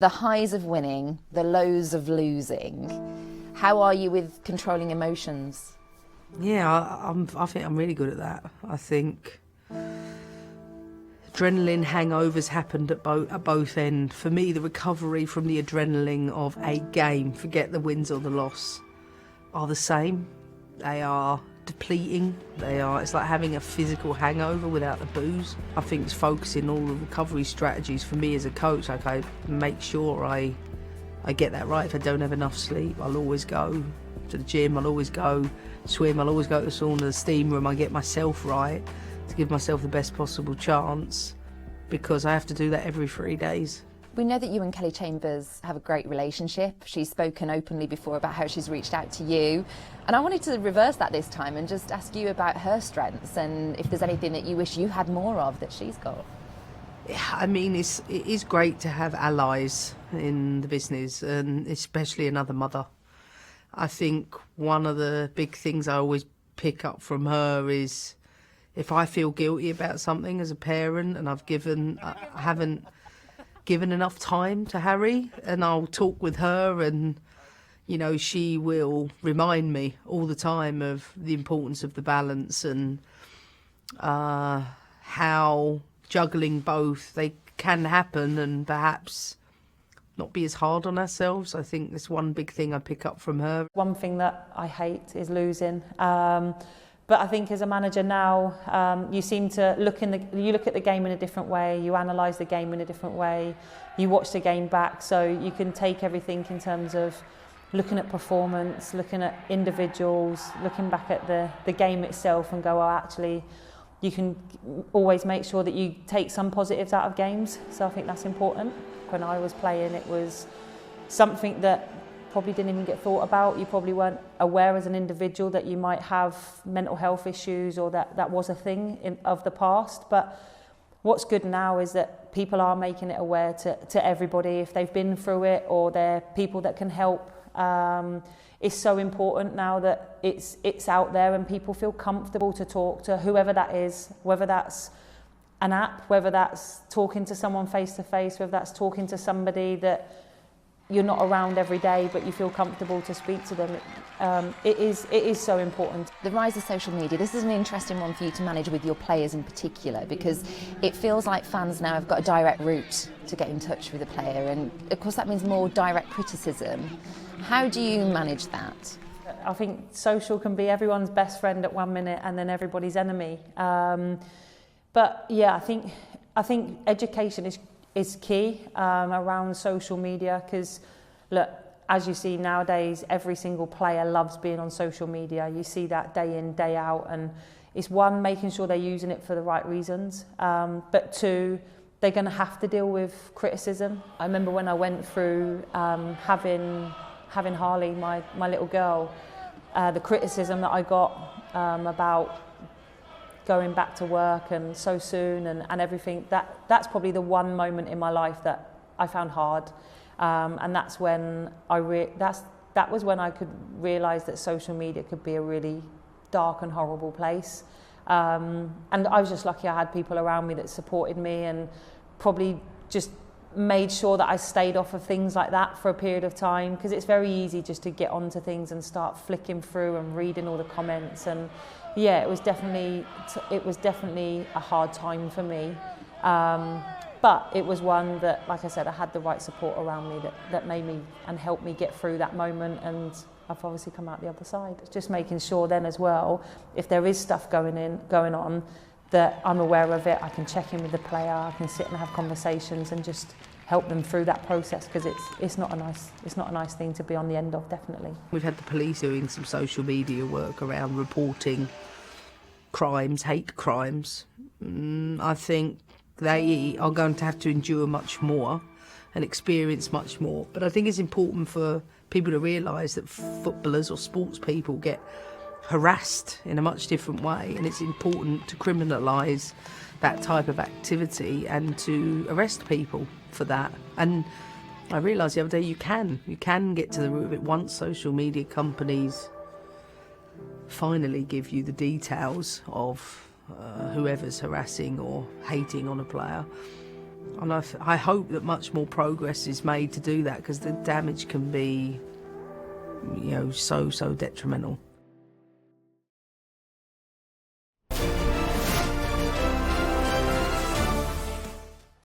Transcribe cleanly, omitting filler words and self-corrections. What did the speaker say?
The highs of winning, the lows of losing. How are you with controlling emotions? Yeah, I think I'm really good at that. I think adrenaline hangovers happened at both ends. For me, the recovery from the adrenaline of a game, forget the wins or the loss, are the same. They are depleting. It's like having a physical hangover without the booze. I think it's focusing all the recovery strategies for me as a coach. Like, I make sure I get that right. If I don't have enough sleep, I'll always go to the gym, I'll always go swim, I'll always go to the sauna, the steam room. I get myself right to give myself the best possible chance, because I have to do that every 3 days. We know that you and Kelly Chambers have a great relationship. She's spoken openly before about how she's reached out to you. And I wanted to reverse that this time and just ask you about her strengths and if there's anything that you wish you had more of that she's got. Yeah, I mean, it is great to have allies in the business, and especially another mother. I think one of the big things I always pick up from her is if I feel guilty about something as a parent and I haven't given enough time to Harry, and I'll talk with her, and she will remind me all the time of the importance of the balance and how juggling both, they can happen, and perhaps not be as hard on ourselves. I think that's one big thing I pick up from her. One thing that I hate is losing. But I think as a manager now, you seem to you look at the game in a different way, you analyse the game in a different way, you watch the game back, so you can take everything in terms of looking at performance, looking at individuals, looking back at the game itself and go, oh, actually, you can always make sure that you take some positives out of games. So I think that's important. When I was playing, it was something that probably didn't even get thought about. You probably weren't aware as an individual that you might have mental health issues, or that was a thing of the past. But what's good now is that people are making it aware to everybody if they've been through it, or they're people that can help. It's so important now that it's out there and people feel comfortable to talk to whoever that is, whether that's an app, whether that's talking to someone face to face, whether that's talking to somebody that you're not around every day but you feel comfortable to speak to them. It is so important. The rise of social media, this is an interesting one for you to manage with your players in particular, because it feels like fans now have got a direct route to get in touch with a player, and of course that means more direct criticism. How do you manage that? I think social can be everyone's best friend at 1 minute and then everybody's enemy. But yeah, I think education is key around social media, because look, as you see nowadays, every single player loves being on social media. You see that day in, day out, and it's one, making sure they're using it for the right reasons, but two, they're going to have to deal with criticism. I remember when I went through having Harley, my little girl, the criticism that I got about going back to work and so soon and everything, that's probably the one moment in my life that I found hard, and that's when that was when I could realise that social media could be a really dark and horrible place, and I was just lucky I had people around me that supported me and probably just made sure that I stayed off of things like that for a period of time, because it's very easy just to get onto things and start flicking through and reading all the comments. And yeah, it was definitely a hard time for me, but it was one that, like I said, I had the right support around me that made me and helped me get through that moment, and I've obviously come out the other side. Just making sure then as well, if there is stuff going on, that I'm aware of it, I can check in with the player, I can sit and have conversations and just help them through that process, because it's not a nice thing to be on the end of, definitely. We've had the police doing some social media work around reporting crimes, hate crimes. I think they are going to have to endure much more and experience much more. But I think it's important for people to realise that footballers or sports people get harassed in a much different way, and it's important to criminalise that type of activity and to arrest people for that. And I realised the other day you can get to the root of it once social media companies finally give you the details of whoever's harassing or hating on a player. And I hope that much more progress is made to do that, because the damage can be, so detrimental.